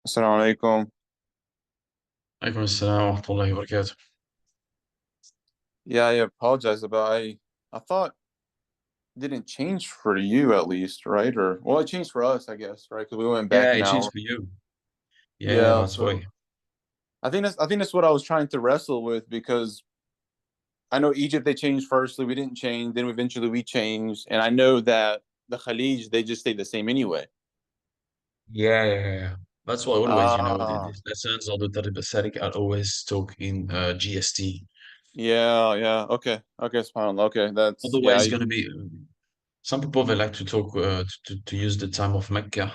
السلام عليكم. عليكم السلام ورحمة الله وبركاته. Yeah, I apologize about I thought it didn't change for you at least, right? Or well, it changed for us, I guess, right? Because we went back Yeah, an it is hour. for you. Yeah, Yeah, that's so why. I think that's what I was trying to wrestle with because I know Egypt they changed firstly, we didn't change, then eventually we changed, and I know that the Khalij they just stayed the same anyway. Yeah. That's why always, Ah, the lessons or the Tariq I always talk in GST. yeah. Okay, subhanAllah. Okay, that's yeah. Otherwise, gonna be some people they like to talk to use the time of Mecca,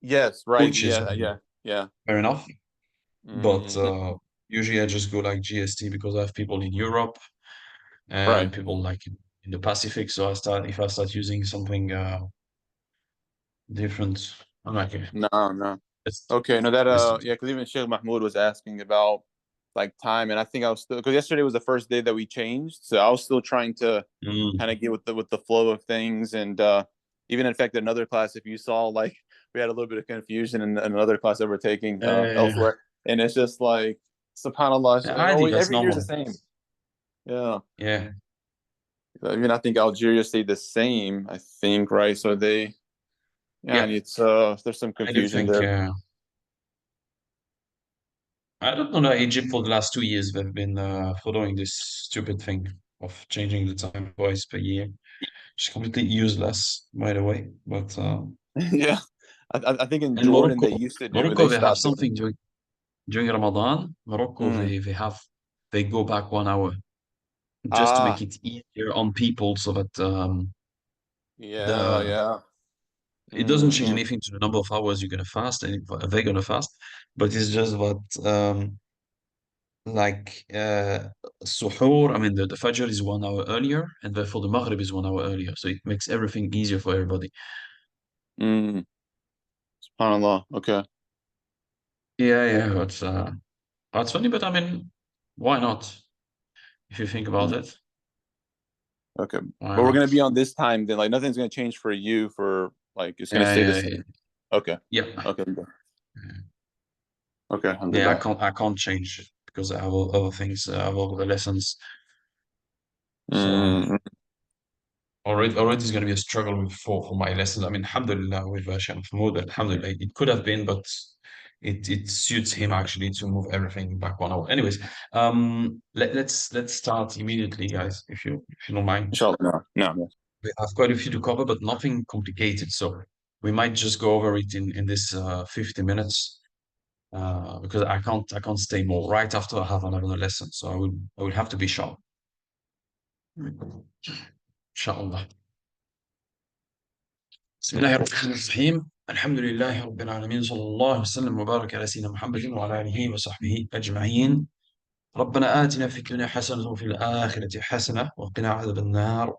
Yes, right. which is Yeah. fair enough. But Hmm. usually I just go like GST because I have people in Europe Right. and people like in the Pacific. So if I start using something different, I'm like, No. let's Okay, no, that let's do yeah, because even Sheikh Mahmoud was asking about like time, and I think I was still because yesterday was the first day that we changed, so I was still trying to it. kind of get with the flow of things, and even in fact another class, if you saw, like we had a little bit of confusion in another class that we're taking Yeah, elsewhere, and it's just like Subhanallah, it's like, oh, عادي, that's every year's the normal. same. Yeah, Yeah, even I think Algeria stayed the same, I think, right? So they, yeah, and yeah. it's there's some I do confusion think there. I don't know that Egypt for the last 2 years they've been following this stupid thing of changing the time twice per year. It's completely useless, by the way. But Yeah, I think in in Jordan they used to do it. Morocco They they have stopped doing something during Ramadan. Morocco it. Mm. they go back 1 hour just to make Ah, it easier on people so that yeah, the yeah. it doesn't change Mm-mm. anything to the number of hours you're gonna fast and if they're gonna fast, but it's just that like suhoor, I mean the Fajr is 1 hour earlier and therefore the Maghrib is 1 hour earlier. So it makes everything easier for everybody. Mm. SubhanAllah. Okay. Yeah, that's funny, but I mean, why not? If you think about Mm. it, Okay. why But we're gonna not? be on this time then. Like nothing's gonna change for you for like it's gonna Yeah, stay the yeah, yeah. same. Okay. Yeah. Okay. Okay. Yeah, Alhamdulillah. I can't change it because I have other things, I have other lessons. So Mm. already is going to be a struggle with for my lessons. I mean, alhamdulillah, with Shaykh Mahmoud, alhamdulillah, it could have been, but it suits him actually to move everything back 1 hour. Anyways, let's start immediately, guys, if you don't mind. Inshallah. No. No. We have quite a few to cover, but nothing complicated. So we might just go over it in this 50 minutes because I can't stay more right after I have another lesson. So I will have to be sharp. Inshallah. بسم الله الرحمن الرحيم الحمد لله رب العالمين صلى الله وسلم وبارك على سيدنا محمد وعلى آله وصحبه أجمعين. ربنا آتنا في الدنيا حسنة وفي الآخرة حسنة وقنا عذاب النار.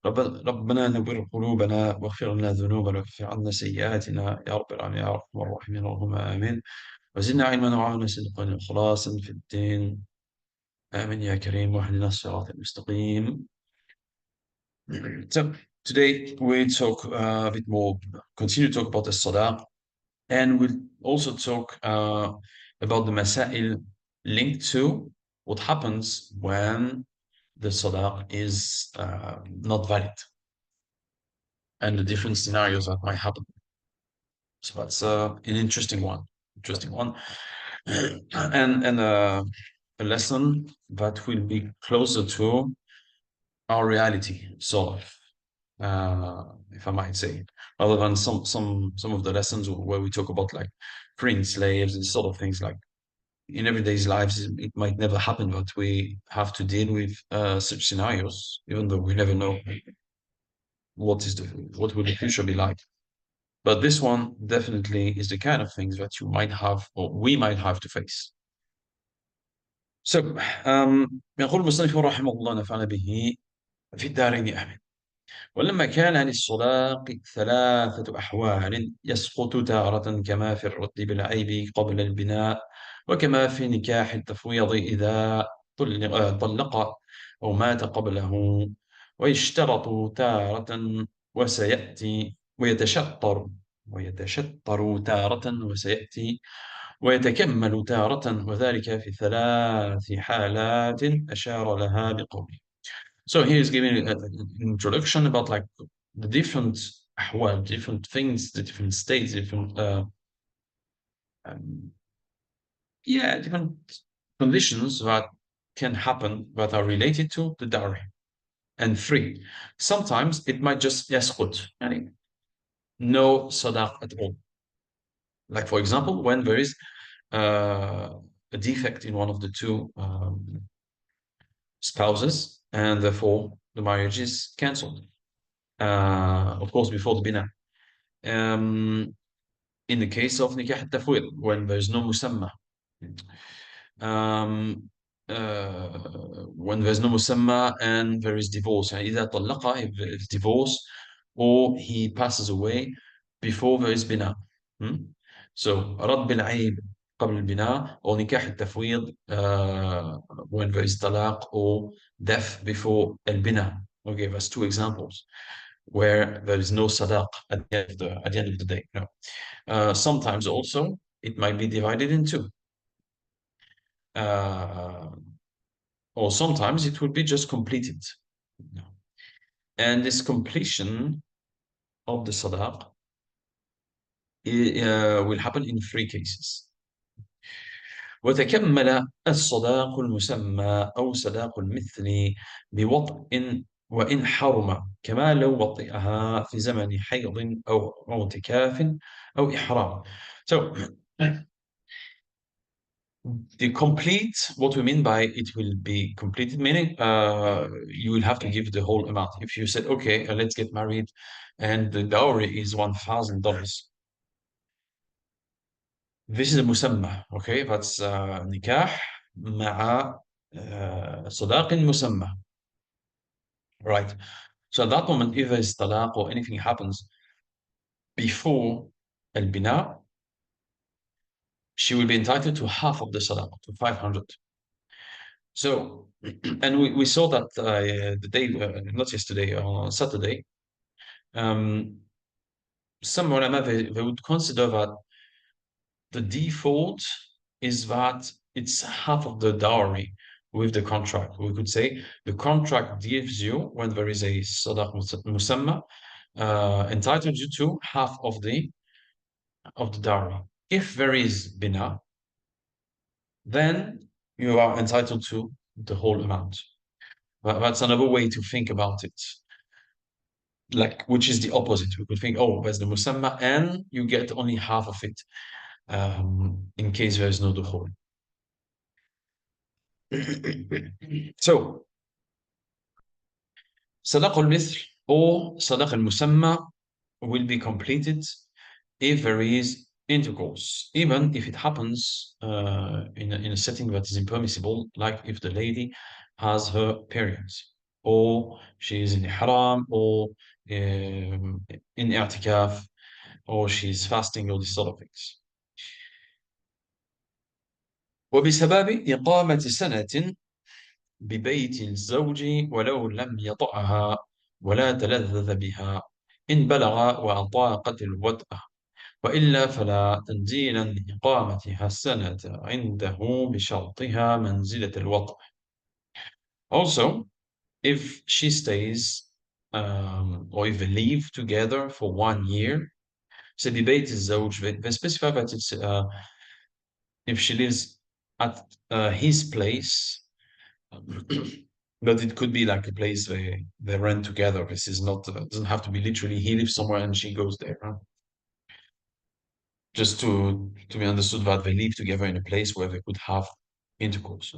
ربنا نور قلوبنا واغفر لنا ذنوبنا واغفر عنا سيئاتنا يا رب العالمين يا أرحم الراحمين اللهم آمين. وزدنا علما وعملا صدقا وإخلاصا في الدين. آمين يا كريم واهدنا الصراط المستقيم. So today we talk a bit more, continue to talk about the Salah, and we'll also talk about the Masail linked to what happens when the Salah is not valid and the different scenarios that might happen. So that's an interesting one. Interesting one. And a lesson that will be closer to our reality, sort of. If I might say, rather than some of the lessons where we talk about like freeing slaves and sort of things like in everyday's lives, it might never happen, but we have to deal with such scenarios, even though we never know what will the future be like. But this one definitely is the kind of things that you might have or we might have to face. So, يقول المصنف رحمه الله نفعنا به في الدارين آمين. ولما كان للصداق ثلاثة أحوال يسقط تارة كما في الرد بالعيب قبل البناء وكما في نكاح التفويض إذا طلق أو مات قبله ويشترط تارة وسيأتي ويتشطر ويتشطر تارة وسيأتي ويتكمل تارة وذلك في 3 حالات أشار لها بقوله. So he is giving an introduction about like the different أحوال, different things, the different states, different um, different conditions that can happen that are related to the dowry. And 3, sometimes it might just يسقط, يعني no sadaq at all. Like for example, when there is a defect in one of the two spouses, and therefore the marriage is cancelled. Of course, before the bina. In the case of nikah al-tafwid, when there's no musamma. When there's no musamma and there is divorce. يعني إذا طلقها, if it's divorce, or he passes away before there is bina. So رد بالعيب قبل البناء, or nikah التفويض when there is talaq or death before البناء. Okay, that's 2 examples where there is no sadaq at the end of the day. No. Sometimes also it might be divided in 2. Or sometimes it will be just completed. And this completion of the sadaq will happen in 3 cases. وتكمل الصداق المسمى أو صداق المثل بوطء وإن حرم كما لو وطئها في زمن حيض أو اعتكاف أو إحرام. So the complete, what we mean by it will be completed, meaning you will have to give the whole amount. If you said, okay, let's get married and the dowry is $1,000. This is a musamma, okay? That's nikah مع صداق مسمى. Right. So at that moment, if there is talaq or anything happens before al-bina, she will be entitled to half of the sadaq, to 500. So, and we saw that the day, not yesterday, on Saturday, some ulama, they would consider that the default is that it's half of the dowry with the contract. We could say the contract gives you, when there is a sadaq musamma, entitles you to half of the dowry. If there is bina, then you are entitled to the whole amount. That's another way to think about it. Like, which is the opposite. We could think, oh, there's the musamma, and you get only half of it, in case there is no dukhul. So, sadaq al-mithl or sadaq al-musamma will be completed if there is intercourse, even if it happens in a setting that is impermissible, like if the lady has her periods, or she is in ihram, or in i'tikaf, or she's fasting, or these sort of things. وبسبب إقامة سنة ببيت الزوج ولو لم يطأها ولا تلذذ بها إن بلغ وأطاقت الوطأة وإلا فلا تنزيلا لإقامتها السنة عنده بشرطها منزلة الوطأ. Also, if she stays or if they live together for 1 year, so ببيت الزوج, they specify that it's if she lives at his place, but it could be like a place they rent together. This is not doesn't have to be literally he lives somewhere and she goes there. Just to be understood that they live together in a place where they could have intercourse.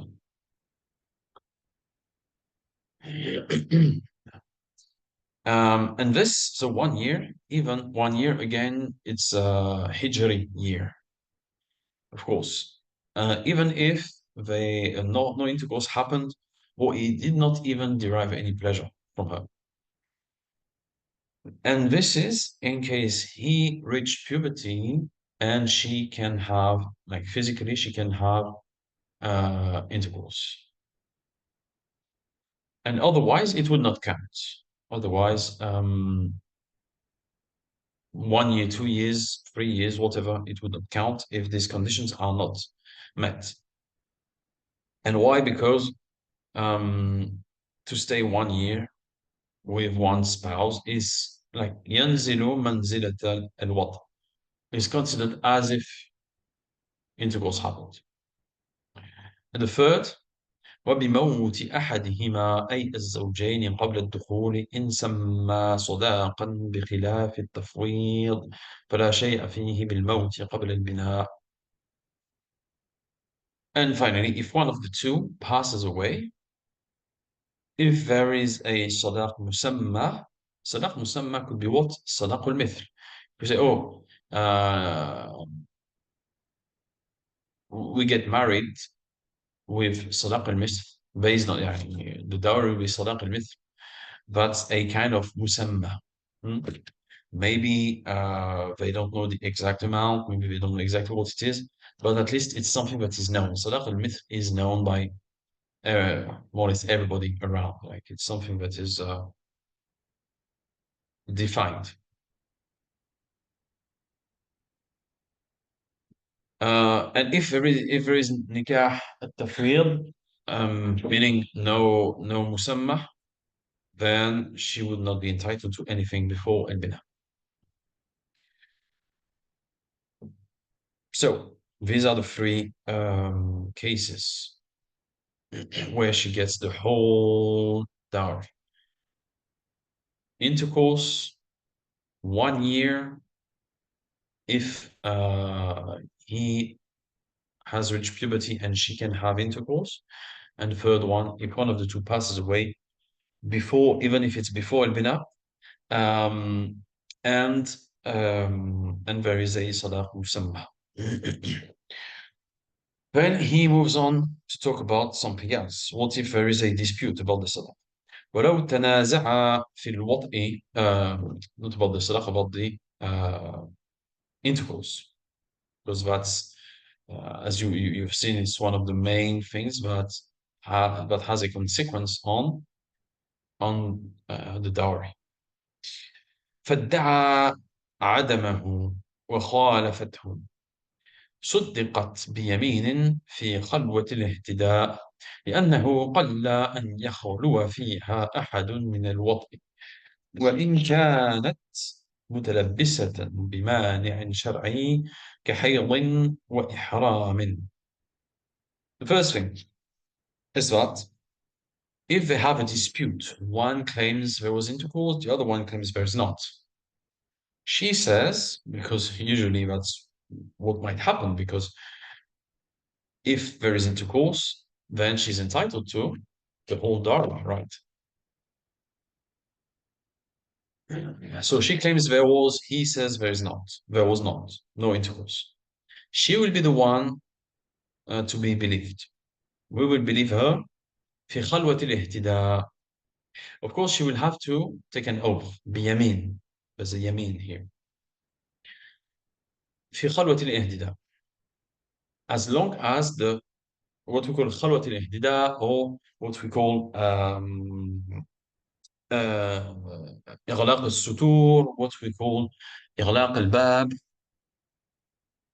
And this, so 1 year, even 1 year again, it's a Hijri year, of course. Even if no intercourse happened, or he did not even derive any pleasure from her. And this is in case he reached puberty and she can have, like physically, she can have intercourse. And otherwise, it would not count. Otherwise, 1 year, 2 years, 3 years, whatever, it would not count if these conditions are not met. And why? Because to stay 1 year with one spouse is like ينزل منزلة الوطن. It's considered as if intercourse happened. And the third, وبموت أحدهما أي الزوجين قبل الدخول إن سمى صداقا بخلاف التفويض فلا شيء فيه بالموت قبل البناء. And finally, if one of the two passes away, if there is a صداق مسمى, صداق مسمى could be what? صداق المثل. You say, oh, we get married with صداق المثل based on يعني the dowry will be صداق المثل. That's a kind of مسمى. Maybe they don't know the exact amount, maybe they don't know exactly what it is, but at least it's something that is known. صداق المثل is known by more or less everybody around. Like it's something that is defined. And if there is nikah at-tafwid, meaning no musamma, then she would not be entitled to anything before al-bina. So these are the three cases where she gets the whole dowry. Intercourse, 1 year if he has reached puberty and she can have intercourse. And the third one, if one of the two passes away before, even if it's before al-bina, and there is a sadaq musamma. Then he moves on to talk about something else. What if there is a dispute about the sadaq? ولو تنازع في الوطء, not about the sadaq, about the intercourse, because that's as you've seen, it's one of the main things that has a consequence on the dowry. فادعى عدمه وخالفته صدقت بيمين في خلوة الاهتداء لأنه قل أن يخلو فيها أحد من الوطء وإن كانت متلبسة بمانع شرعي كحيض وإحرام. The first thing is that if they have a dispute, one claims there was intercourse, the other one claims there's not. She says, because usually that's what might happen, because if there is intercourse, then she's entitled to the whole dharma, right? So she claims there was, he says there is not. There was not, no intercourse. She will be the one to be believed. We will believe her في خلوة الاهتداء. Of course, she will have to take an oath, بيمين. There's a yamin here. في خلوة الاهتداء. As long as the what we call خلوة الاهتداء, or what we call إغلاق الستور, what we call إغلاق الباب,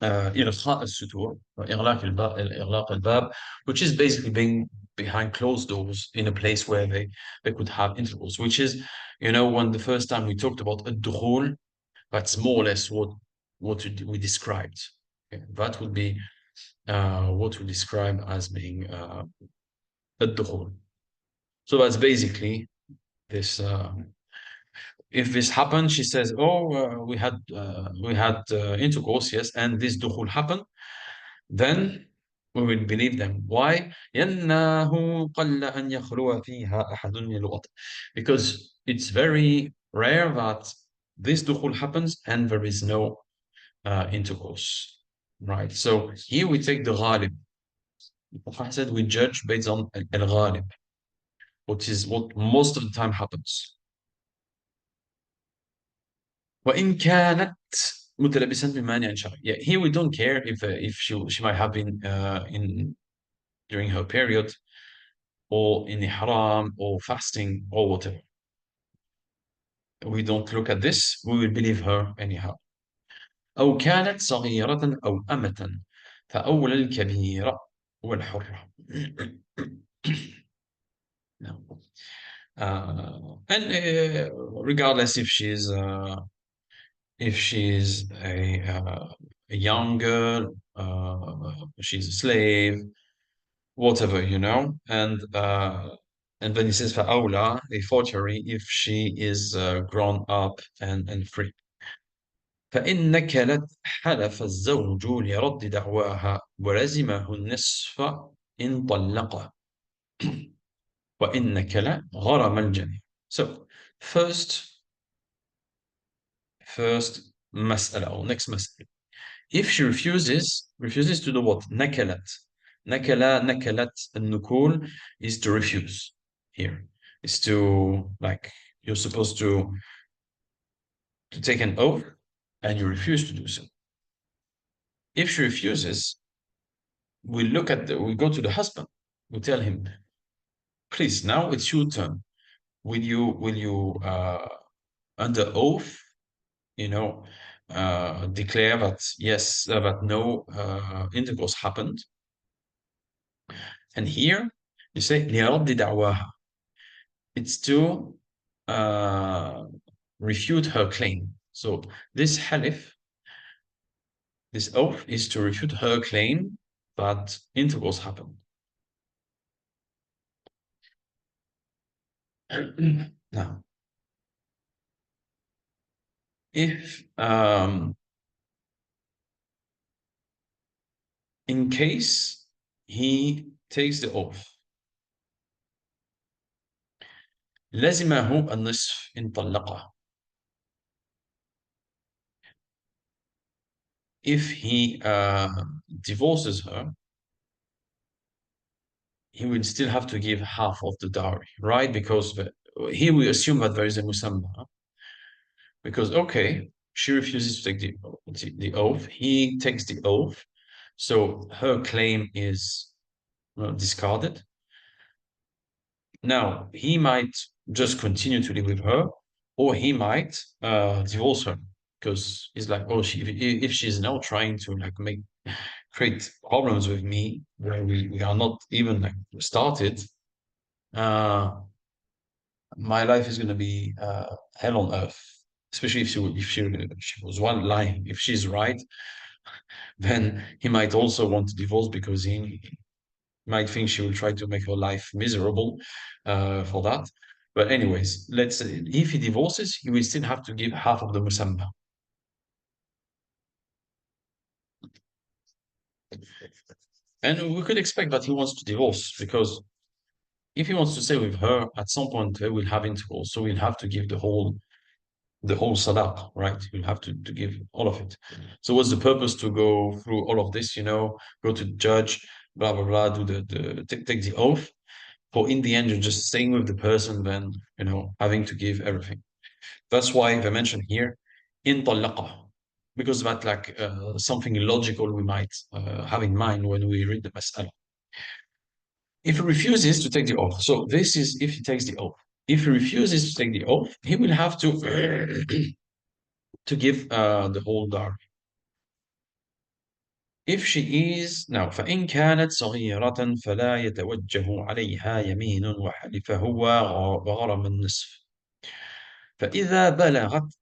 إرخاء الستور, إغلاق الباب, which is basically being behind closed doors in a place where they could have intercourse, which is, when the first time we talked about الدخول, that's more or less what we described. Okay? That would be what we describe as being الدخول. So that's basically this. If this happened, she says, "Oh, we had intercourse, yes, and this dukhul happened," then we will believe them. Why? لأنه قل أن يخلو فيها أحد من الوطن. Because it's very rare that this dukhul happens and there is no intercourse, right? So here we take the ghalib. The Prophet said we judge based on al-ghalib, which is what most of the time happens. وإن كانت متلبسا بمانع شرعي. Yeah, here we don't care if she might have been in during her period or in ihram or fasting or whatever. we don't look at this, we will believe her anyhow. أو كانت صغيرة أو أمة فأولى الكبيرة والحرة. No. And regardless if she's a young girl, she's a slave, whatever, you know, and then he says فأولى, a fortiori, if she is grown up and free. فإن نكلت حلف الزوج لرد دعواها ولزمه النصف إن طلقه وإن نكل غرم الجميع. So first مسألة or next مسألة. If she refuses to do what? نكلت. نكلت النكول is to refuse here. Is to, like, you're supposed to take an oath and you refuse to do so. If she refuses, we go to the husband. We tell him, please, now it's your turn. Will you under oath, you know, declare that yes, that no intercourse happened? And here you say لرد دعواها. It's to refute her claim. So this halif, this oath, is to refute her claim that intercourse happened. Now, if in case he takes the oath, لزمه النصف إن طلقه. If he divorces her, he will still have to give half of the dowry, right? Because here we assume that there is a musamma. Because, okay, she refuses to take the oath, he takes the oath, so her claim is discarded. Now, he might just continue to live with her, or he might divorce her, because he's like, oh, if she's now trying to like create problems with me where we are not even like started, my life is going to be hell on earth. Especially if she was one lying. If she's right, then he might also want to divorce because he might think she will try to make her life miserable for that. But anyways, let's say if he divorces, he will still have to give half of the musamma. And we could expect that he wants to divorce, because if he wants to stay with her, at some point they will have intercourse, so we'll have to give the whole sadaq, right? You'll have to give all of it. So what's the purpose to go through all of this, you know, go to the judge, blah, blah, blah, do take the oath, for in the end, you're just staying with the person, then, you know, having to give everything. That's why they mention here, in طلقه, because that's like something logical we might have in mind when we read the mas'ala. If he refuses to take the oath, so this is if he takes the oath. If he refuses to take the oath, he will have to give the whole dowry. If she is now فإن كانت صغيرة فلا يتوجه عليها يمين وحلف هو وغرم النصف. فإذا بلغت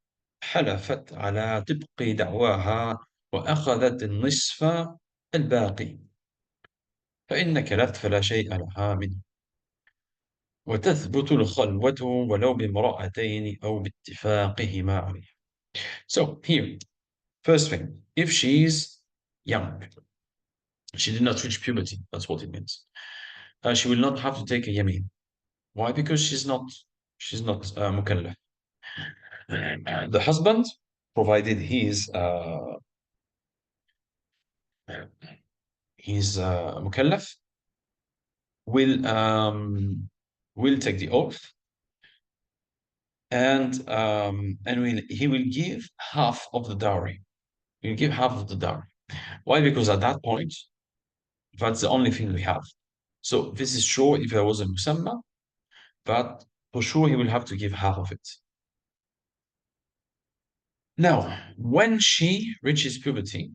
حلفت على طبق دعواها وأخذت النصف الباقي. فإن كلت فلا شيء لها منه. وتثبت الخلوة ولو بامرأتين أو باتفاقهما عليه. So here, first thing, if she's young, she did not reach puberty, that's what it means. She will not have to take a yamin. Why? Because she's not mukallaf. The husband, provided he's mukallaf, will take the oath, and he will give half of the dowry. He will give half of the dowry. Why? Because at that point, that's the only thing we have. So this is sure if there was a musamma, but for sure he will have to give half of it. Now, when she reaches puberty,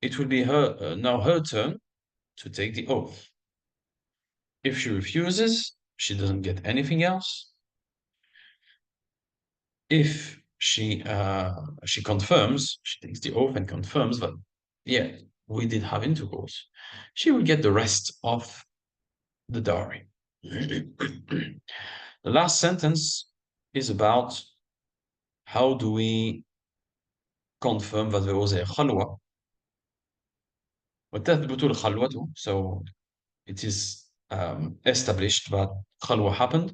it will be now her turn to take the oath. If she refuses, she doesn't get anything else. If she confirms, she takes the oath and confirms that, yeah, we did have intercourse, she will get the rest of the dowry. The last sentence is about how do we confirm that there was a khalwa. وتثبت الخلوة, so it is established that khalwa happened,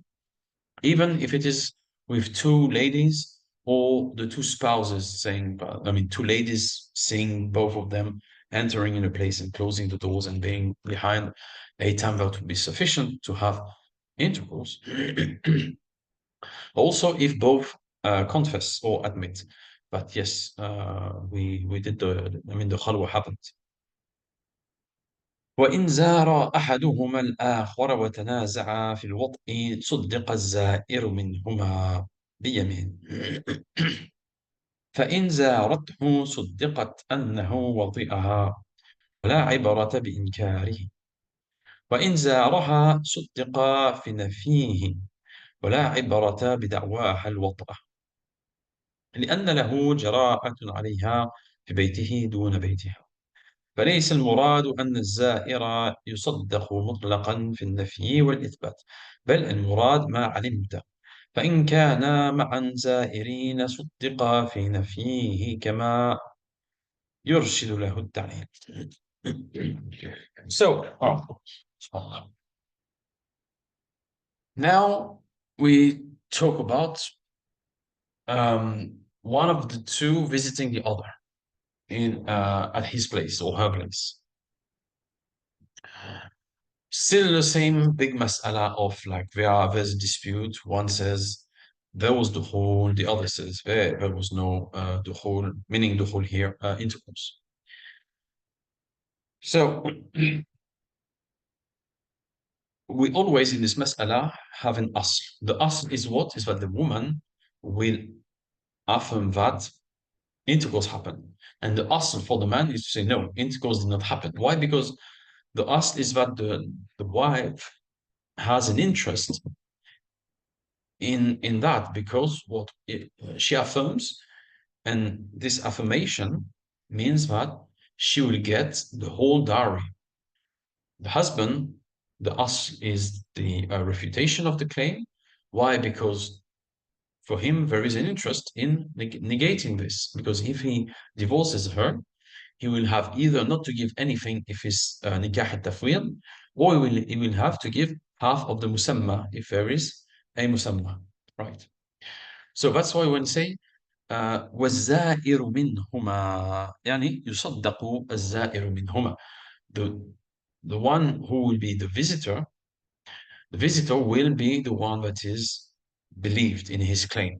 even if it is with two ladies or the two spouses saying, I mean, two ladies seeing both of them entering in a place and closing the doors and being behind a time that would be sufficient to have intercourse. Also, if both confess or admit, but yes, we did the khalwa happened. وإن زار أحدهما الآخر وتنازعا في الوطء صدق الزائر منهما بيمين. فإن زارته صدقت أنه وطئها ولا عبرة بإنكاره. وإن زارها صدق في نفيه ولا عبرة بدعواها الوطأ، لأن له جراءة عليها في بيته دون بيتها. فليس المراد أن الزائر يصدق مطلقا في النفي والإثبات، بل المراد ما علمت، فإن كان معا زائرين صدق في نفيه كما يرشد له التعليل. So, now we talk about one of the two visiting the other at his place or her place. Still the same big mas'ala of like there's a dispute. One says there was dukhul, the other says there was no dukhul, meaning dukhul here, intercourse. So we always in this mas'ala have an asl. The asl is what? Is that the woman will affirm that intercourse happened. And the asl for the man is to say no, intercourse did not happen. Why? Because the asl is that the wife has an interest in that, because what she affirms, and this affirmation means that she will get the whole dowry. The husband, the asl is the refutation of the claim. Why? Because for him there is an interest in negating this, because if he divorces her, he will have either not to give anything if it's nikah al-tafwid, or he will have to give half of the musamma if there is a musamma, right? So that's why when say والزائر منهما, يعني يصدق الزائر منهما, the one who will be the visitor will be the one that is believed in his claim.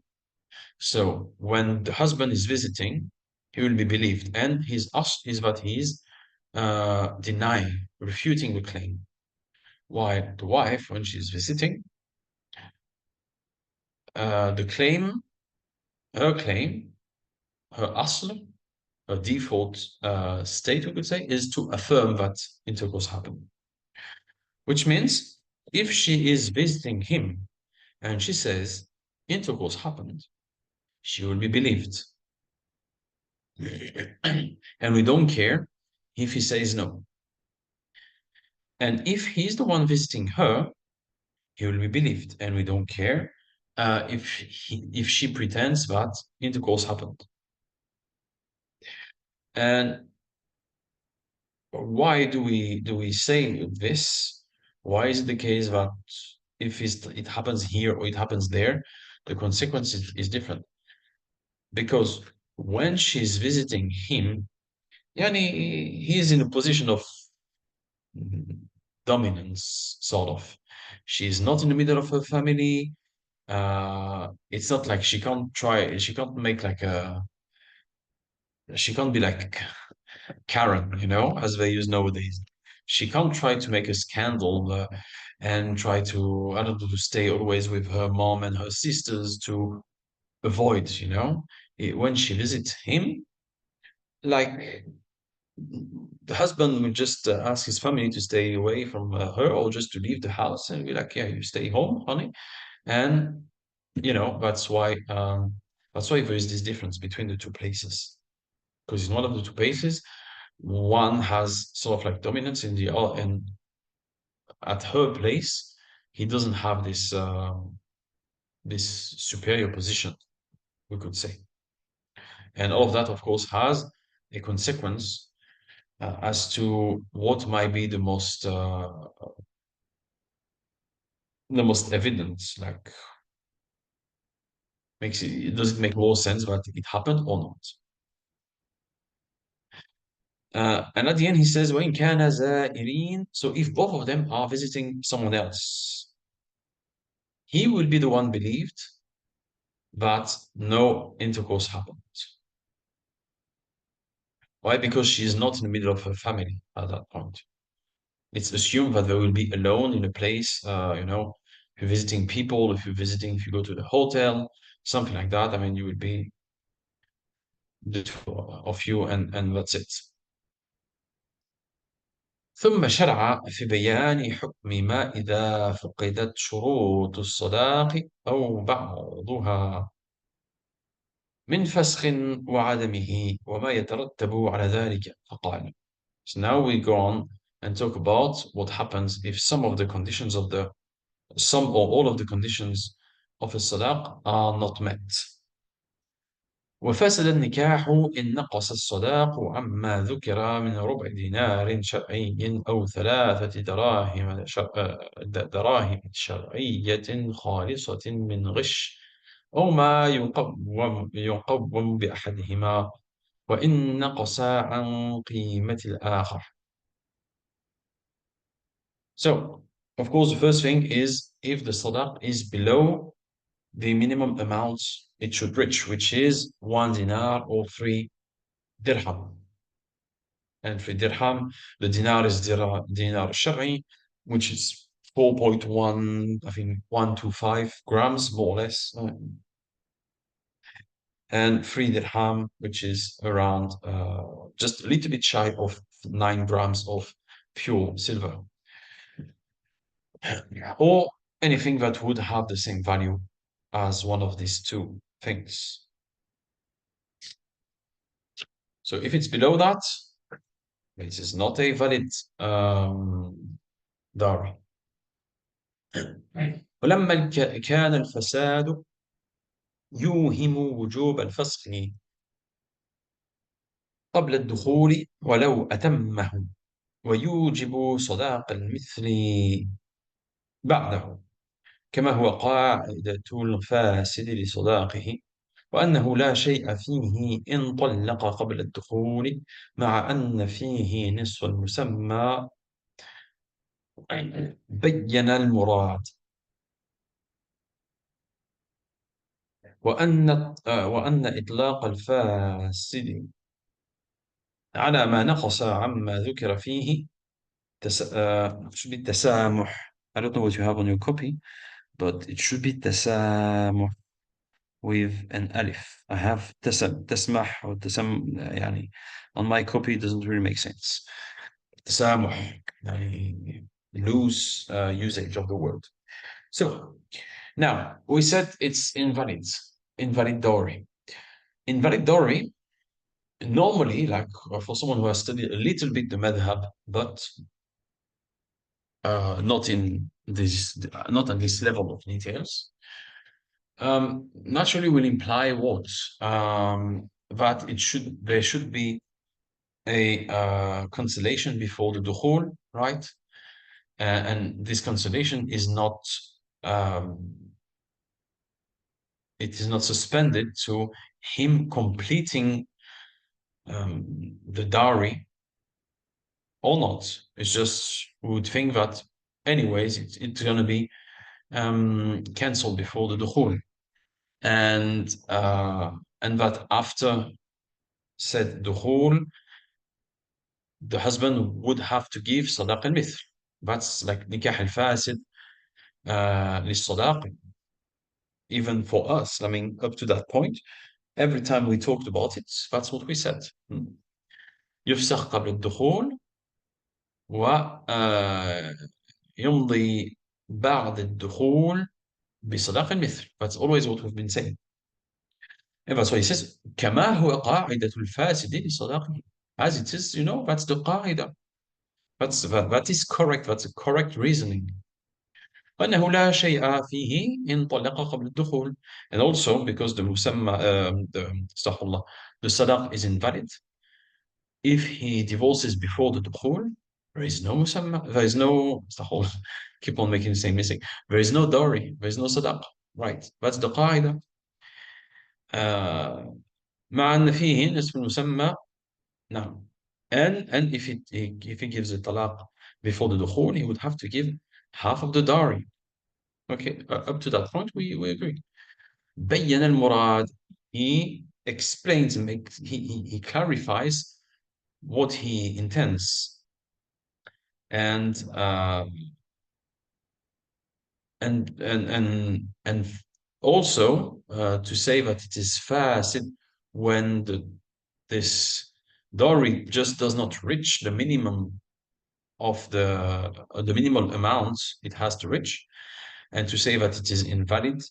So when the husband is visiting, he will be believed, and his asl is that he is denying, refuting the claim. While the wife, when she's visiting, her claim, her asl, her default state, we could say, is to affirm that intercourse happened. Which means if she is visiting him and she says intercourse happened, she will be believed. And we don't care if he says no. And if he's the one visiting her, he will be believed, and we don't care if she pretends that intercourse happened. And why do we say this? Why is it the case that if it happens here or it happens there, the consequence is different? Because when she's visiting him, yani, he's in a position of dominance, sort of. She's not in the middle of her family. It's not like she can't make like she can't be like Karen, as they use nowadays. She can't try to make a scandal and try to, I don't know, to stay always with her mom and her sisters to avoid, you know, when she visits him, like the husband would just ask his family to stay away from her or just to leave the house and be like, yeah, you stay home, honey. And you know, that's why there is this difference between the two places. Because in one of the two places, one has sort of like dominance in the other, and at her place, he doesn't have this superior position, we could say. And all of that, of course, has a consequence as to what might be the most evident. Like, does it make more sense that it happened or not? And at the end, he says, وَإِنْ كَانَ زَائِرِينَ. So if both of them are visiting someone else, he will be the one believed that no intercourse happened. Why? Because she is not in the middle of her family at that point. It's assumed that they will be alone in a place, you know, if you're visiting people, if you go to the hotel, something like that. I mean, you will be the two of you, and that's it. ثم شرع في بيان حكم ما إذا فقدت شروط الصداق أو بعضها من فسخ وعدمه وما يترتب على ذلك فقال. So now we go on and talk about what happens if some or all of the conditions of a sadaq are not met. وفسد النكاح إن نقص الصداق عما ذكر من ربع دينار شرعي أو ثلاثة دراهم شرعية خالصة من غش أو ما يقوم بأحدهما وإن نقص عن قيمة الآخر. So, of course, the first thing is if the sadaq is below the minimum amount it should reach, which is 1 dinar or 3 dirham. And 3 dirham, the dinar is dinar shari, which is 4.1, I think 125 grams, more or less. And 3 dirham, which is around just a little bit shy of 9 grams of pure silver. Or anything that would have the same value as one of these two things. So if it's below that, it is not a valid dowry. ولما كان الفساد يوهم وجوب الفسخ قبل الدخول ولو أتمه ويوجب صداق المثل بعده كما هو قاعدة الفاسد لصداقه وأنه لا شيء فيه إن طلق قبل الدخول مع أن فيه نصف المسمى بين المراد وأن إطلاق الفاسد على ما نقص عما ذكر فيه should be تسامح. I don't know what you have on your copy, but it should be تسامح with an alif. I have تسمح or يعني on my copy it doesn't really make sense. تسامح يعني loose usage of the word. So now we said it's invalid dowry. Invalid dowry normally, like for someone who has studied a little bit the madhab, but not at this level of details, naturally will imply what? That there should be a consolation before the dukhul, right? And this consolation is not it is not suspended to him completing the dowry or not. It's just we would think that anyways it's going to be cancelled before the dukhul, and that after said dukhul the husband would have to give sadaq al-mithl. That's like nikah al-fasid للصداق. even for us. I mean, up to that point, every time we talked about it, that's what we said. يفسخ قبل الدخول ويمضي بعد الدخول بصداق المثل. That's always what we've been saying. And that's why he says كما هو قاعدة الفاسد لصداقه. As it is, that's the قاعدة. That is correct. That's a correct reasoning. وأنه لا شيء فيه إن طلق قبل الدخول. And also because the مسمى استغفر الله, the صداق is invalid. If he divorces before the دخول, there is no مسمى, there is no استغفر الله, keep on making the same mistake. There is no dowry, there is no صداق. Right, that's the قاعدة. مع أن فيه نصف المسمى. نعم. And if he gives a talaq before the dukhul, he would have to give half of the dowry. Okay, up to that point, we agree. بين المراد. He explains, he clarifies what he intends. And also to say that it is fasid when this dowry just does not reach the minimum of the minimal amount it has to reach, and to say that it is invalid.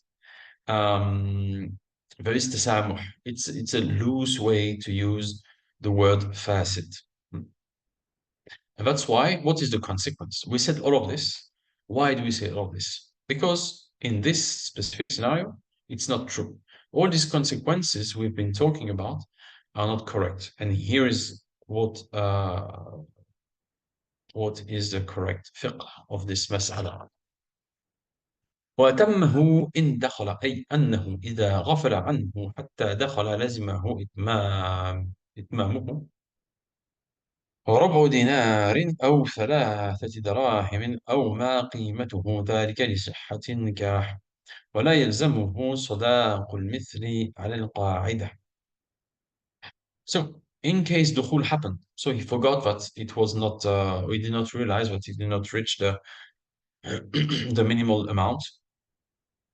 There is tasamuh. It's a loose way to use the word fasid. And that's why, what is the consequence? We said all of this. Why do we say all of this? Because in this specific scenario, it's not true. All these consequences we've been talking about are not correct. And here is what is the correct fiqh of this mas'ala. وأتمه إن دخل، أي أنه إذا غفل عنه حتى دخل لزمه إتمامه وربع دينار أو 3 دراهم أو ما قيمته ذلك لصحة النكاح، ولا يلزمه صداق المثل على القاعدة. So, in case دخول happened, so he forgot that it was not, we did not realize that he did not reach the the minimal amount,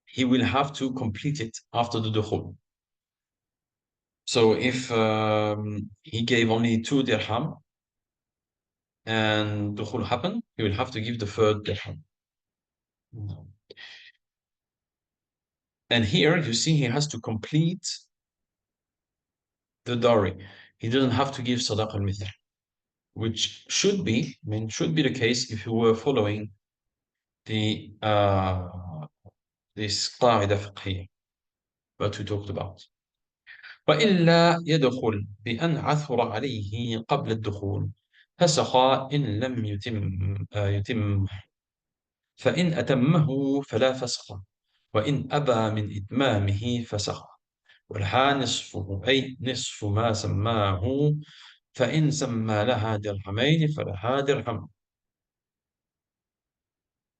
he will have to complete it after the dukhul. So if he gave only 2 dirham and dukhul happened, he will have to give the 3rd dirham. And here you see he has to complete the dowry. He doesn't have to give sadaq al-mithl, which should be the case if you were following the this قاعدة فقهية that we talked about. وإلا يدخل بأن عثر عليه قبل الدخول فسخ إن لم يتم فإن أتمه فلا فسخ، وإن أبى من إتمامه فسخ، ولها نصفه أي نصف ما سماه، فإن سمى لها درهمين فلها درهم.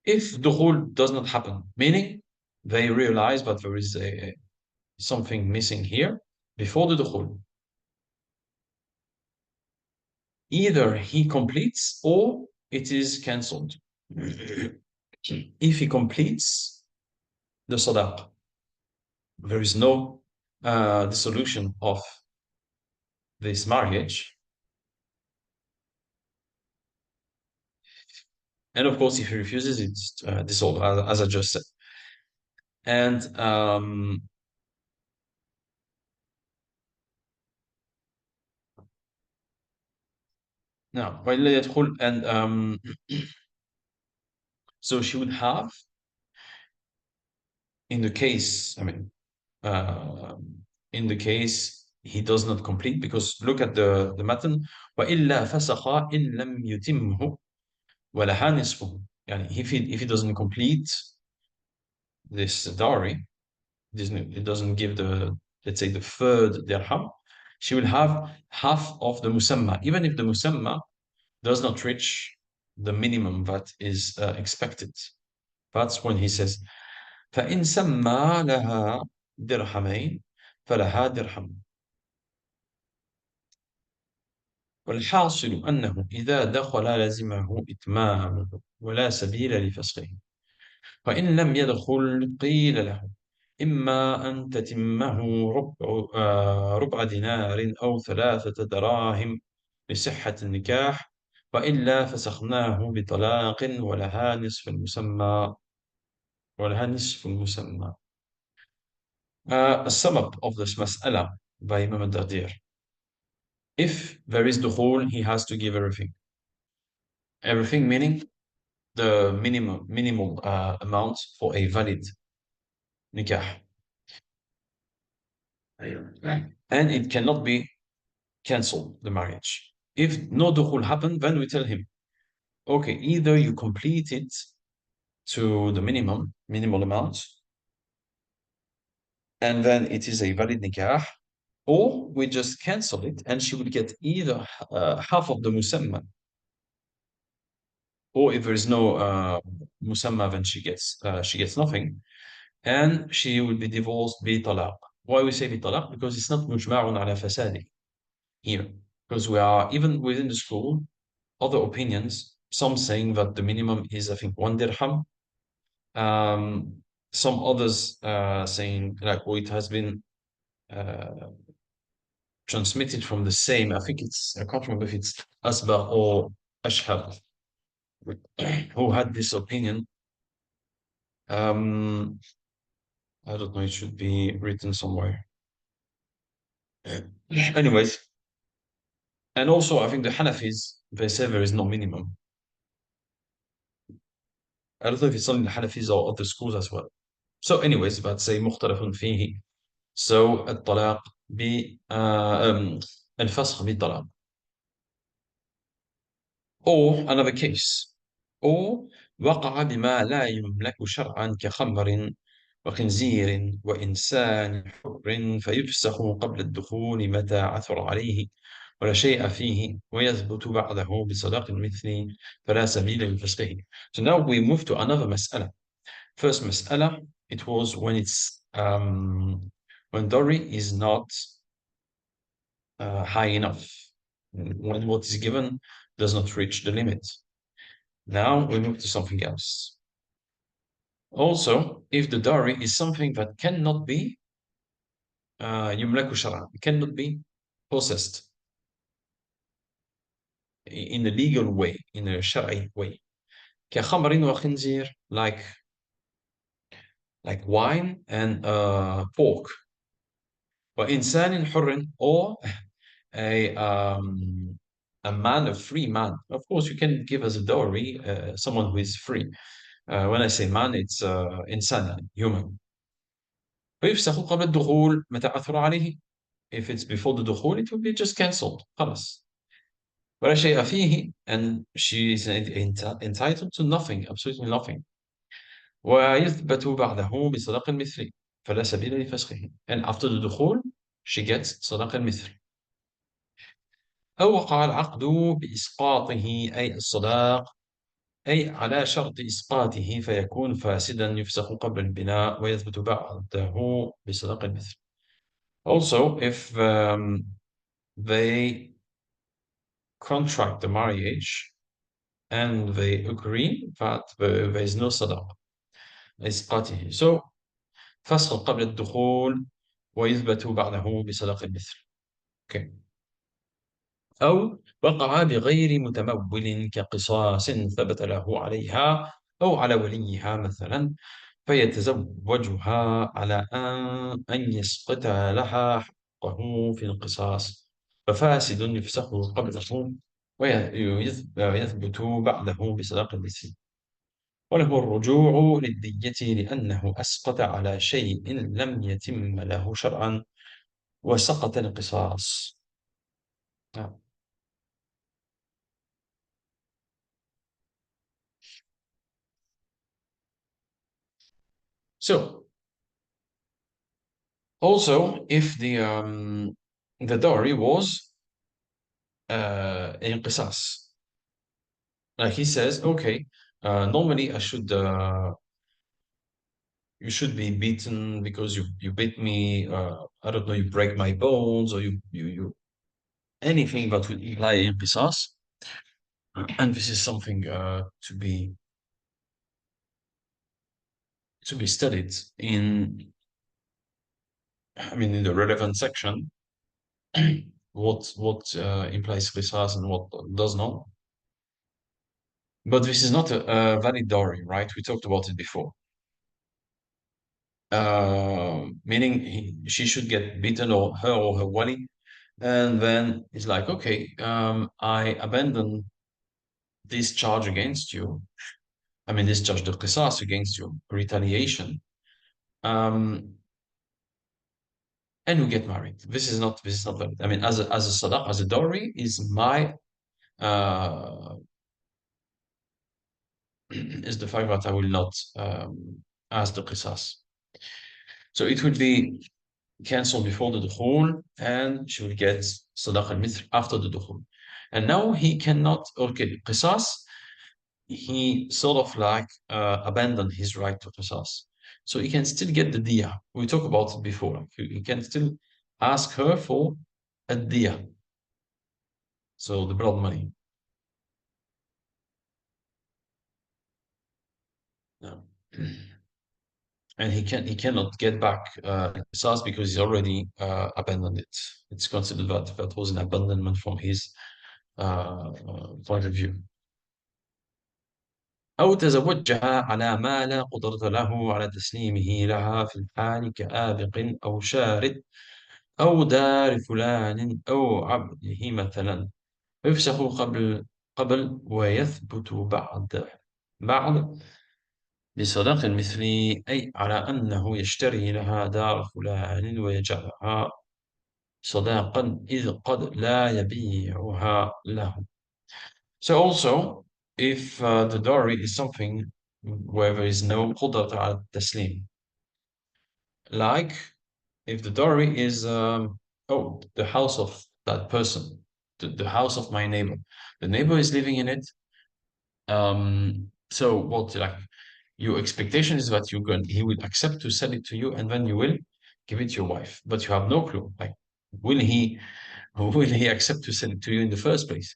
If dukhul does not happen, meaning they realize that there is something missing here before the dukhul, either he completes or it is cancelled. If he completes the sadaq, there is no dissolution of this marriage. And of course, if he refuses, it's dissolved, as I just said. And now, and so she would have, in the case, in the case he does not complete, because look at the matan, وَإِلَّا فَسَخَ إِن لَمْ يُتِمْهُ وَلَهَا نِصْفُهُ. If he doesn't complete this dowry, it doesn't give the, let's say, the 3rd dirham, she will have half of the musamma, even if the musamma does not reach the minimum that is expected. That's when he says فإن سمى لها درهمين فلها درهم. والحاصل أنه إذا دخل لزمه إتمامه ولا سبيل لفسخه، وإن لم يدخل قيل له إما أن تتمه ربع دينار أو 3 دراهم لصحة النكاح، وإلا فسخناه بطلاق ولها نصف المسمى. A sum up of this مسألة by Imam al-Dardir. If there is dukhul, he has to give everything. Everything meaning the minimal amount for a valid nikah. And it cannot be cancelled, the marriage. If no dukhul happened, then we tell him, okay, either you complete it to the minimal amount, and then it is a valid nikah, or we just cancel it and she will get either half of the musamma, or if there is no musamma, then she gets nothing, and she will be divorced bi-talaq. Why we say bi-talaq? Because it's not mujma'un ala fasadi here, because we are even within the school other opinions, some saying that the minimum is, I think, 1 dirham. Some others saying, like, oh, it has been transmitted from the same, I can't remember if it's Asba or Ashhab, who had this opinion. I don't know, it should be written somewhere. Anyways, and also I think the Hanafis, they say there is no minimum. I don't know if it's only the Hanafis or other schools as well. So anyways, but say مختلف فيه. So الطلاق الفسخ بالطلاق. Or another case. Or وقع بما لا يملك شرعا كخمر وخنزير وإنسان حر فيفسخ قبل الدخول متى عثر عليه ولا شيء فيه ويثبت بعده بصداق المثل فلا سبيل لفسخه. So now we move to another مسألة. First مسألة, it was when dowry is not high enough, when what is given does not reach the limit. Now we move to something else. Also, if the dowry is something that cannot be يملك شرعا, cannot be possessed in a legal way, in a شرعي way, كخمر وخنزير, like wine and pork, وإنسان حر, or a man, a free man. Of course, you can give as a dowry someone who is free. When I say man, it's إنسان, human. ويفسخ قبل الدخول متى عثر عليه. If it's before the دخول, it will be just cancelled. خلاص. ولا شيء فيه, and she is entitled to nothing, absolutely nothing. ويثبت بعده بصداق المثل فلا سبيل لفسخه. And after the دخول, she gets صداق المثل. أو وقع العقد بإسقاطه أي الصداق أي على شرط إسقاطه فيكون فاسدا يفسخ قبل البناء ويثبت بعده بصداق المثل. Also, if they contract the marriage and they agree that there is no صداق إسقاطه, so فسخ قبل الدخول ويثبت بعده بصداق المثل. Okay. أو وقع بغير متمول كقصاص ثبت له عليها أو على وليها مثلا فيتزوجها على أن يسقط لها حقه في القصاص ففاسد يفسخه قبله ويثبت بعده بصداق المثل. وله الرجوع للدية لأنه أسقط على شيء لم يتم له شرعا وسقط القصاص. So, also, if the dowry was in qisas, like he says, okay, normally you should be beaten because you beat me. I don't know, you break my bones, or you anything that would imply in qisas, and this is something to be studied in I mean, in the relevant section, what implies qisas and what does not. But this is not a valid dowry, right? We talked about it before. Meaning she should get beaten, or her wali, and then it's like, okay, I abandon this charge against you. I mean, this charge, the qisas against you, retaliation. And we get married. This is not valid. I mean, as a sadaq, as a dowry, is my uh, is the fact that I will not ask the qisas. So it will be cancelled before the dukhul, and she will get sadaq al-mithl after the dukhul. And now he cannot, okay, qisas, he sort of like abandoned his right to qisas. So he can still get the diya. We talked about it before. Like, he can still ask her for a diya. So the blood money. No. And he cannot get back qisas because he's already abandoned it. It's considered that that was an abandonment from his point of view. أو تزوجها على ما لا قدرة له على تسليمه لها في الحال كآبق أو شارد أو دار فلان أو عبده مثلا، يفسخ قبل ويثبت بعد بصداق المثل، أي على أنه يشتري لها دار فلان ويجعلها صداقا إذ قد لا يبيعها له. So also, if the dowry is something where there is no qudrat al taslim, like if the dowry is oh, the house of that person, the house of my neighbor, the neighbor is living in it. So what, like, your expectation is that he will accept to sell it to you, and then you will give it to your wife, but you have no clue, like, will he will he accept to sell it to you in the first place?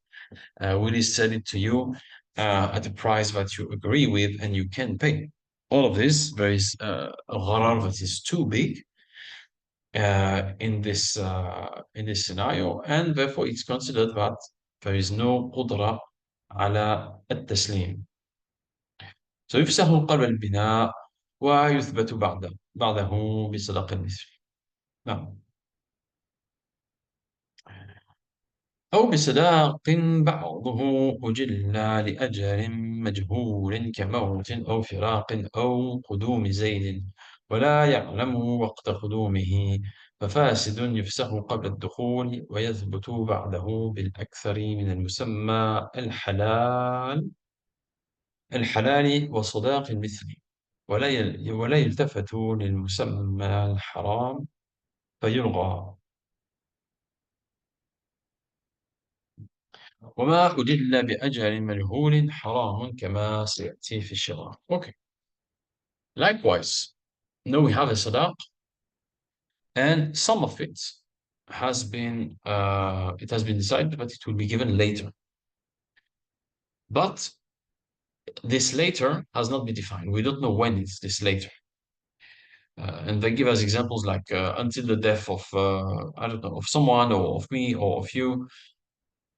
Will he sell it to you at a price that you agree with and you can pay? All of this, there is a gharar that is too big in this scenario, and therefore it's considered that there is no قدرة على التسليم. So يفسخ قبل البناء ويثبت بعده بصدق المثل. نعم. أو بصداق بعضه أجل لأجل مجهول كموت أو فراق أو قدوم زيد ولا يعلم وقت قدومه، ففاسد يفسخ قبل الدخول ويثبت بعده بالأكثر من المسمى الحلال وصداق المثل، ولا يلتفت للمسمى الحرام فيلغى. وما أجل بأجل مجهول حرام كما سيأتي في الشرح. Okay. Likewise, now we have a sadaq, and some of it has been decided that it will be given later. But this later has not been defined. We don't know when it's this later. And they give us examples like until the death of I don't know, of someone or of me or of you,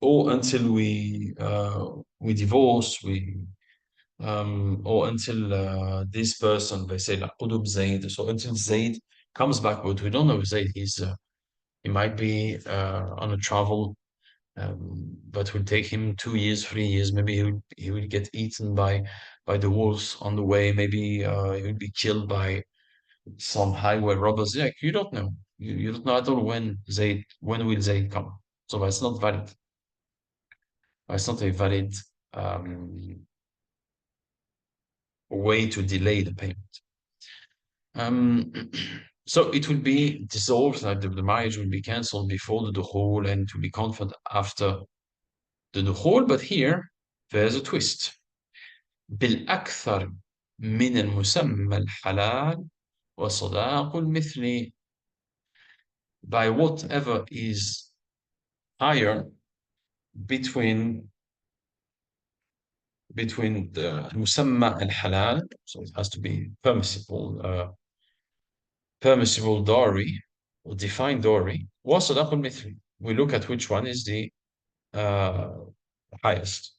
or until we divorce, or until this person, they say like Qudub Zaid, so until Zaid comes back, but we don't know if Zaid he might be on a travel that will take him 2 years, 3 years. Maybe he will get eaten by the wolves on the way. Maybe he will be killed by some highway robbers. Yeah, you don't know. You don't know at all when will Zaid come. So that's not valid. It's not a valid way to delay the payment. So it will be dissolved, like the marriage will be cancelled before the dukhul and to be confirmed after the dukhul. But here there's a twist. بالأكثر من المسمى الحلال وصداق المثل, by whatever is higher between the musamma al-halal, so it has to be permissible dowry, define dowry وصداق المثل. We look at which one is the highest.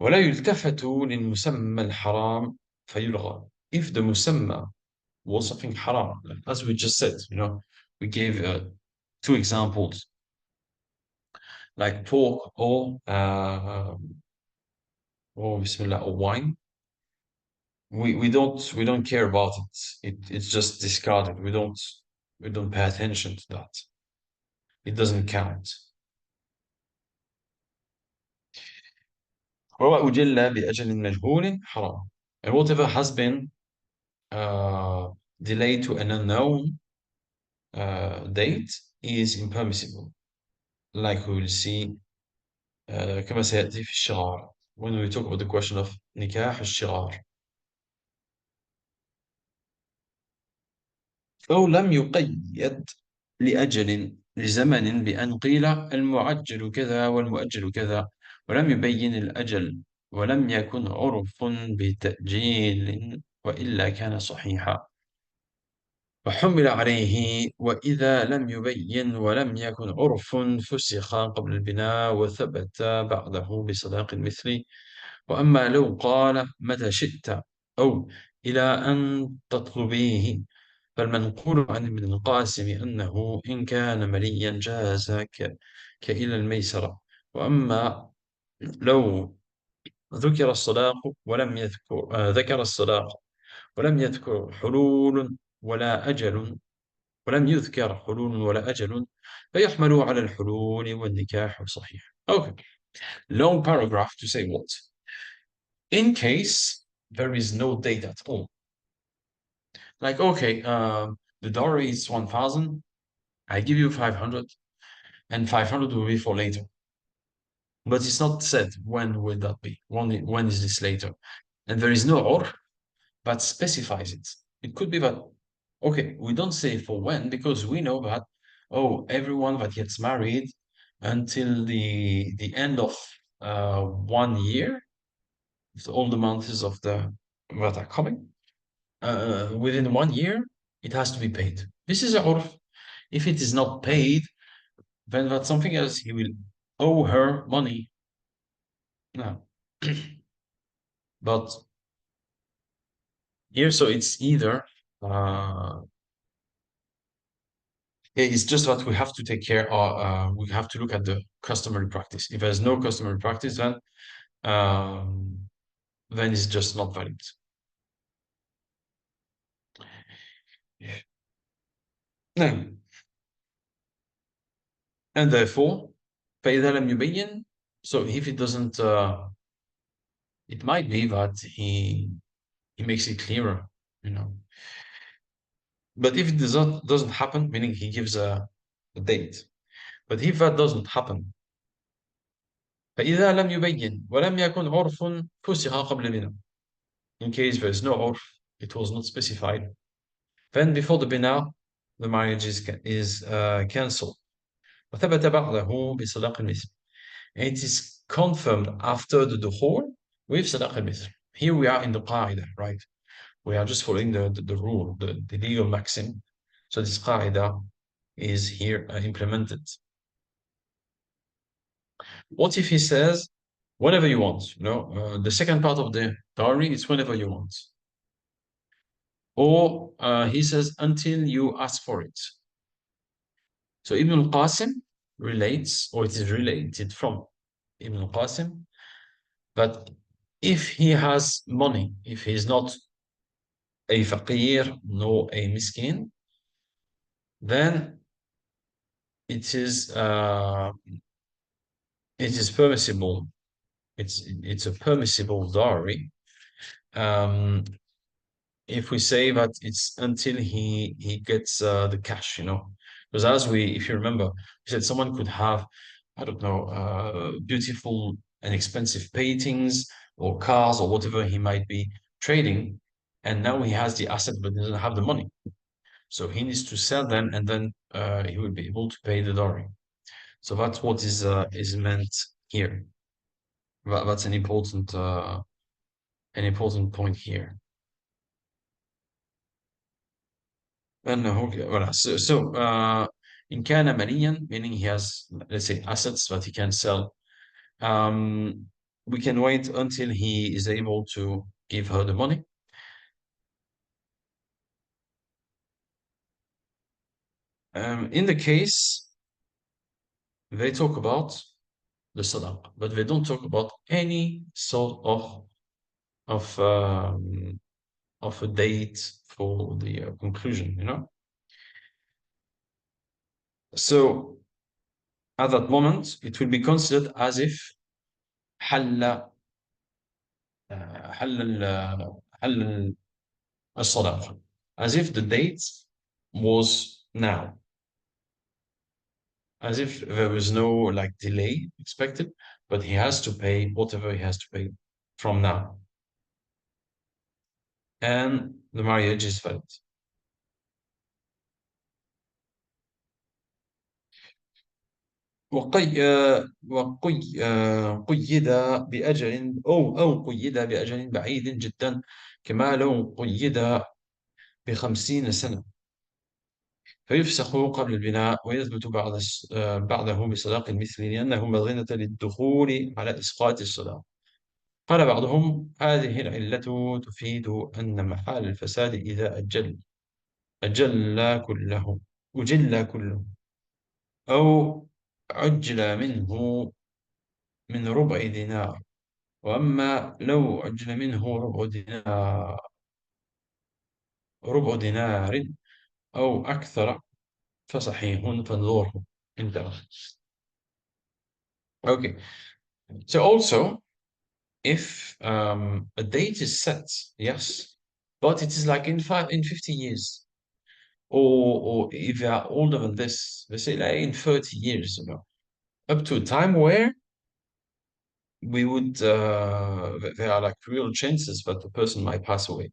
ولا يلتفت للمسمى الحرام فيلغى. If the مسمى was something haram, as we just said, we gave two examples, like pork or Bismillah, or wine. We don't care about it's just discarded. We don't pay attention to that. It doesn't count. وما أجل بأجل مجهول حرام. And whatever has been delayed to an unknown date is impermissible, like we will see كما سيأتي في الشغار, when we talk about the question of نكاح الشغار. أو لم يقيد لأجل لزمن بأن قيل المعجل كذا والمؤجل كذا، ولم يبين الأجل، ولم يكن عرف بتأجيل وإلا كان صحيحا. وحمل عليه وإذا لم يبين ولم يكن عرف فسخ قبل البناء وثبت بعده بصداق المثل. وأما لو قال متى شئت أو إلى أن تطلبيه فالمنقول عن ابن القاسم أنه إن كان مليا جاز كإلى الميسرة. وأما لو ذكر الصداق ولم يذكر ذكر الصداق ولم يذكر حلول ولا أجل ولم يذكر حلول ولا أجل فيحمل على الحلول والنكاح صحيح. Okay, long paragraph to say what? In case there is no date at all. Like, okay, the dowry is 1,000, I give you 500, and 500 will be for later. But it's not said when will that be, when is this later? And there is no or that specifies it. It could be that, okay, we don't say for when, because we know that, everyone that gets married until the end of 1 year, all the months of that are coming, within 1 year, it has to be paid. This is a urf. If it is not paid, then that's something else. He will owe her money. No. But here, so it's either it's just that we have to take care, or we have to look at the customary practice. If there's no customary practice, then it's just not valid. No. And therefore, فإذا لم يبين, so if it doesn't, it might be that he makes it clearer, But if it doesn't happen, meaning he gives a date. But if that doesn't happen, فإذا لم يبين ولم يكن عرف فسخ قبل البناء. In case there is no عرف, it was not specified, then before the bina, the marriage is cancelled. وثبت بعده بصداق المثل. And it is confirmed after the dukhul with صداق المثل. Here we are in the qaida, right? We are just following the rule, the legal maxim. So this qaida is here implemented. What if he says, whenever you want? The second part of the dowry is whenever you want. Or he says, until you ask for it. So Ibn al-Qasim relates, or it is related from Ibn al-Qasim, that if he has money, if he is not a faqir nor a miskin, then it is permissible. It's a permissible dowry. If we say that it's until he gets the cash, because if you remember, we said someone could have, I don't know, beautiful and expensive paintings or cars or whatever he might be trading, and now he has the asset but doesn't have the money. So he needs to sell them, and then he will be able to pay the dowry. So that's what is meant here. That's an important point here. أنه voilà. So إن كان مليا, meaning he has, let's say, assets that he can sell, we can wait until he is able to give her the money. In the case, they talk about the sadaq, but they don't talk about any sort of of a date for the conclusion, you know. So at that moment, it will be considered as if حل حل حل الصداقة, as if the date was now, as if there was no like delay expected, but he has to pay whatever he has to pay from now, and the marriage is valid. قيد بأجل أو قيد بأجل بعيد جدا, كما لو قيد ب50 سنة, فيفسخ قبل البناء ويثبت بعده بصداق المثل لأنه مظنة للدخول على إسقاط الصداق. قال بعضهم هذه العلة تفيد أن محال الفساد إذا أجل كله أو عجل منه من ربع دينار, وأما لو عجل منه ربع دينار أو أكثر فصحيح, فانظره. انتهى. Okay, so also if a date is set, yes, but it is like in 50 years, or if they are older than this, they say like in 30 years, you know, up to a time where we would there are like real chances that the person might pass away.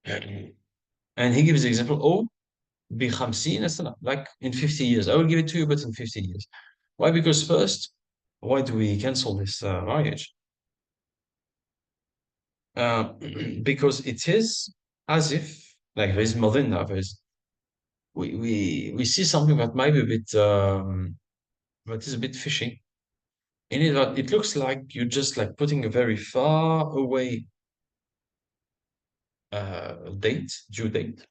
And he gives the example, oh, ب50 سنة, like in 50 years. I will give it to you, but in 50 years. Why? Because first, why do we cancel this marriage? Because it is as if, like, there's madinna, we see something that might be a bit that is a bit fishy. In it, that it looks like you're just like putting a very far away due date,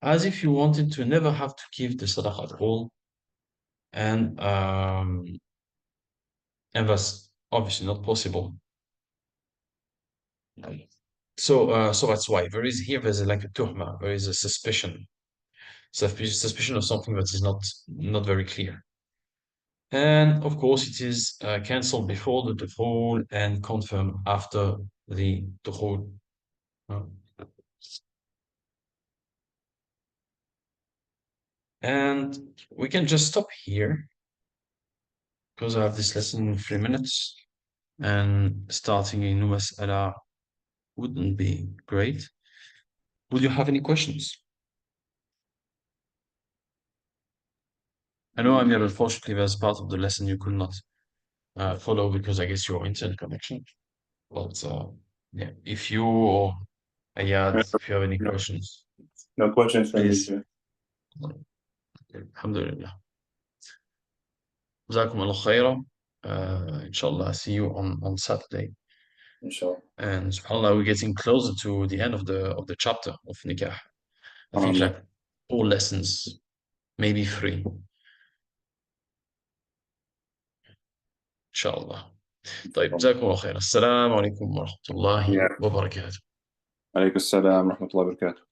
as if you wanted to never have to give the sadaqah at all, and that's obviously not possible. So that's why there's like a tuhma, there is a suspicion of something that is not very clear. And of course, it is cancelled before the dukhul and confirmed after the dukhul. And we can just stop here because I have this lesson in 3 minutes, and starting a new mas'ala wouldn't be great. Would you have any questions? I know, Amir, unfortunately, there's part of the lesson you could not follow because I guess your internet connection. But yeah, if you or Ayad, if you have any questions, No questions from please. you. Alhamdulillah. جزاكم الله خيرا. Inshallah, see you on Saturday. Inshallah. And subhanAllah, we're getting closer to the end of the chapter of Nikah. I think like 4 lessons, maybe 3. Inshallah. طيب, جزاكم الله خيرا. السلام عليكم ورحمة الله وبركاته. عليكم السلام ورحمة الله وبركاته.